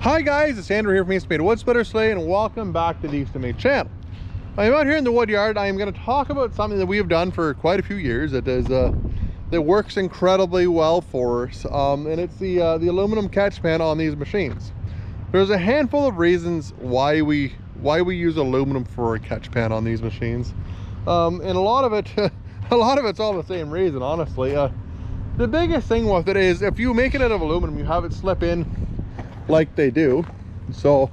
Hi guys, it's Andrew here from Eastonmade Wood Splitter Sleigh, and welcome back to the Eastonmade channel. I'm out here in the wood yard. I'm going to talk about something that we have done for quite a few years that works incredibly well for us, and it's the aluminum catch pan on these machines. There's a handful of reasons why we use aluminum for a catch pan on these machines, and a lot of it's all the same reason, honestly. The biggest thing with it is if you make it out of aluminum, you have it slip in like they do. So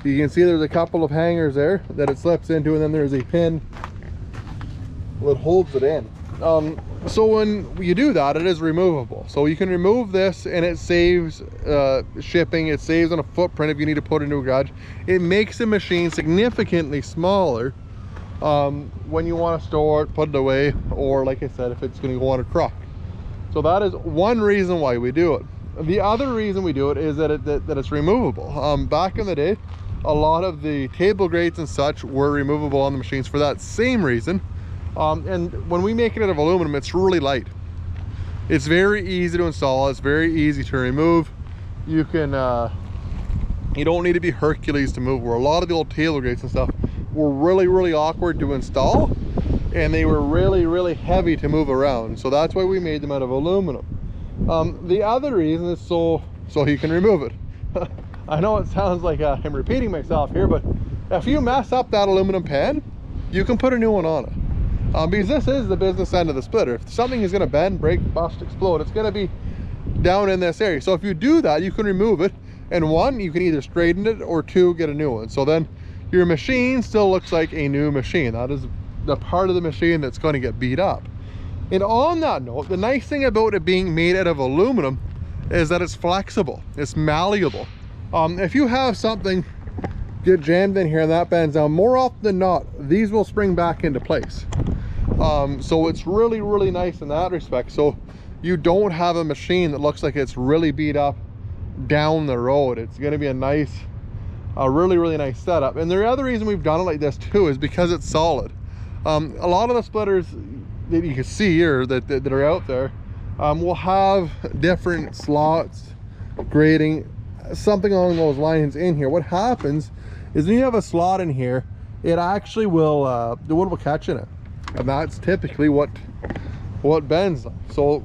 you can see there's a couple of hangers there that it slips into, and then there's a pin that holds it in. So when you do that, it is removable. So you can remove this and it saves shipping, it saves on a footprint if you need to put it into a garage. It makes the machine significantly smaller when you want to store it, put it away, or like I said, if it's going to go on a truck. So that is one reason why we do it. The other reason we do it is that it's removable. Back in the day, a lot of the table grates and such were removable on the machines for that same reason. And when we make it out of aluminum, it's really light. It's very easy to install. It's very easy to remove. You can, you don't need to be Hercules to move, where a lot of the old table grates and stuff were really awkward to install, and they were really heavy to move around. So that's why we made them out of aluminum. The other reason is so you can remove it. I know it sounds like I'm repeating myself here, but if you mess up that aluminum pan, you can put a new one on it. Because this is the business end of the splitter. If something is going to bend, break, bust, explode, it's going to be down in this area. So if you do that, you can remove it, and one, you can either straighten it, or two, get a new one. So then your machine still looks like a new machine. That is the part of the machine that's going to get beat up. And on that note, the nice thing about it being made out of aluminum is that it's flexible, it's malleable. If you have something get jammed in here and that bends down, more often than not, these will spring back into place. So it's really nice in that respect. So you don't have a machine that looks like it's really beat up down the road. It's going to be a really nice setup. And the other reason we've done it like this too is because it's solid. A lot of the splitters that you can see here that are out there will have different slots, grading, something along those lines in here. What happens is when you have a slot in here, it actually will the wood will catch in it, and that's typically what bends them. So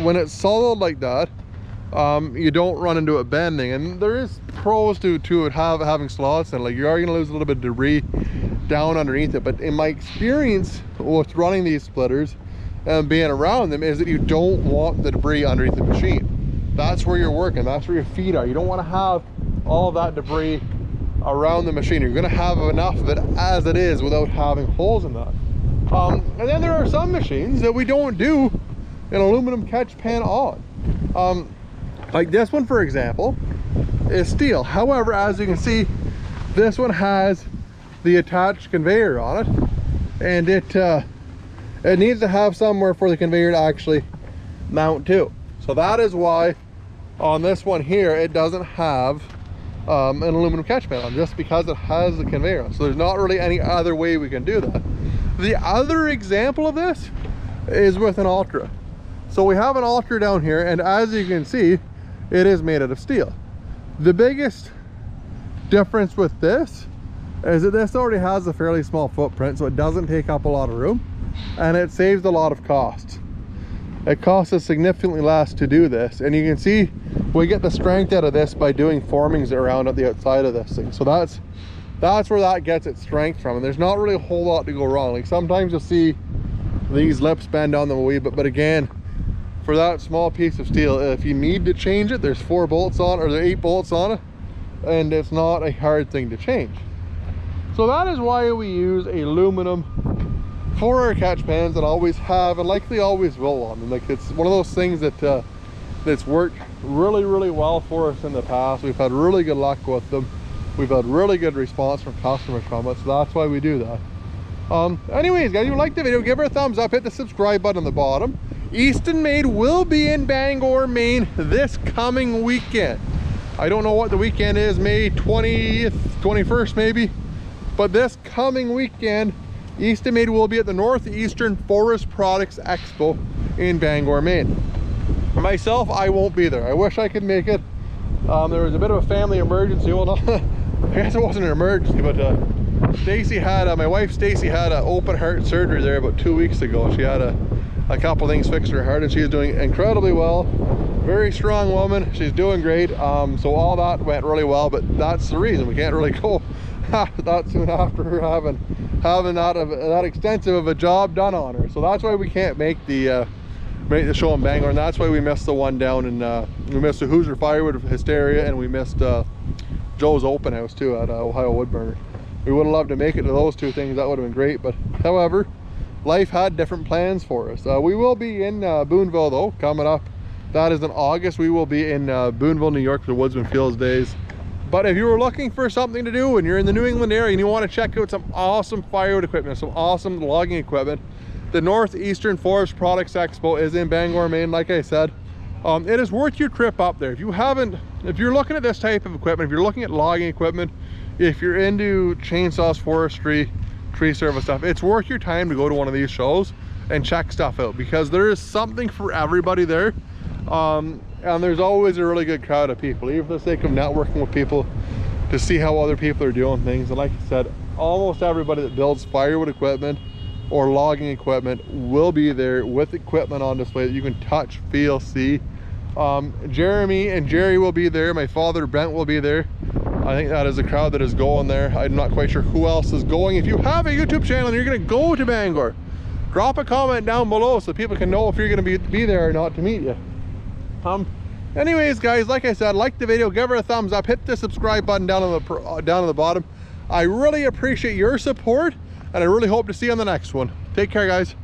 when it's solid like that, you don't run into it bending. And there is pros to it having slots, and like you are going to lose a little bit of debris down underneath it. But in my experience with running these splitters and being around them is that you don't want the debris underneath the machine. That's where you're working, that's where your feet are. You don't want to have all of that debris around the machine. You're going to have enough of it as it is without having holes in that. And then there are some machines that we don't do an aluminum catch pan on. Like this one, for example, is steel. However, as you can see, this one has the attached conveyor on it, and it needs to have somewhere for the conveyor to actually mount to. So that is why on this one here it doesn't have an aluminum catch pan on, just because it has the conveyor on. So there's not really any other way we can do that. The other example of this is with an Ultra. So we have an Ultra down here, and as you can see, it is made out of steel. The biggest difference with this is that this already has a fairly small footprint, so it doesn't take up a lot of room, and it saves a lot of cost. It costs us significantly less to do this, and you can see we get the strength out of this by doing formings around at the outside of this thing. So that's where that gets its strength from, and there's not really a whole lot to go wrong. Like sometimes you'll see these lips bend on them a wee bit, but again, for that small piece of steel, if you need to change it, there's 4 bolts on it, or there are 8 bolts on it, and it's not a hard thing to change. So that is why we use aluminum for our catch pans, and always have, and likely always will on them. Like it's one of those things that that's worked really well for us in the past. We've had really good luck with them. We've had really good response from customers from it, so that's why we do that. Anyways guys, if you like the video, give her a thumbs up, hit the subscribe button on the bottom. Eastonmade will be in Bangor, Maine this coming weekend. I don't know what the weekend is, May 20th, 21st maybe, but this coming weekend Eastonmade will be at the Northeastern Forest Products Expo in Bangor, Maine. For myself, I won't be there. I wish I could make it, There was a bit of a family emergency. Well, no, I guess it wasn't an emergency, but Stacy had, my wife Stacy had an open heart surgery there about 2 weeks ago. She had a couple things fixed in her heart, and she's doing incredibly well. Very strong woman. She's doing great. So all that went really well, but that's the reason we can't really go that soon after her having that extensive of a job done on her. So that's why we can't make the show in Bangor, and that's why we missed the one down in we missed the Hoosier Firewood Hysteria, and we missed Joe's open house too at Ohio Woodburner. We would have loved to make it to those two things. That would have been great, but however, life had different plans for us. We will be in Boonville though, coming up. That is in August. We will be in Boonville, New York for the Woodsman Fields Days. But if you were looking for something to do and you're in the New England area and you want to check out some awesome firewood equipment, some awesome logging equipment, the Northeastern Forest Products Expo is in Bangor, Maine. Like I said, it is worth your trip up there. If you're looking at this type of equipment, if you're looking at logging equipment, if you're into chainsaws, forestry, tree service stuff, it's worth your time to go to one of these shows and check stuff out, because there is something for everybody there. And there's always a really good crowd of people, even for the sake of networking with people to see how other people are doing things. And like I said, almost everybody that builds firewood equipment or logging equipment will be there with equipment on display that you can touch, feel, see. Jeremy and Jerry will be there. My father Brent will be there. I think that is a crowd that is going there. I'm not quite sure who else is going. If you have a YouTube channel and you're going to go to Bangor, drop a comment down below so people can know if you're going to be there or not to meet you. Anyways guys, like I said, like the video, give it a thumbs up, hit the subscribe button down on the bottom. I really appreciate your support, and I really hope to see you on the next one. Take care guys.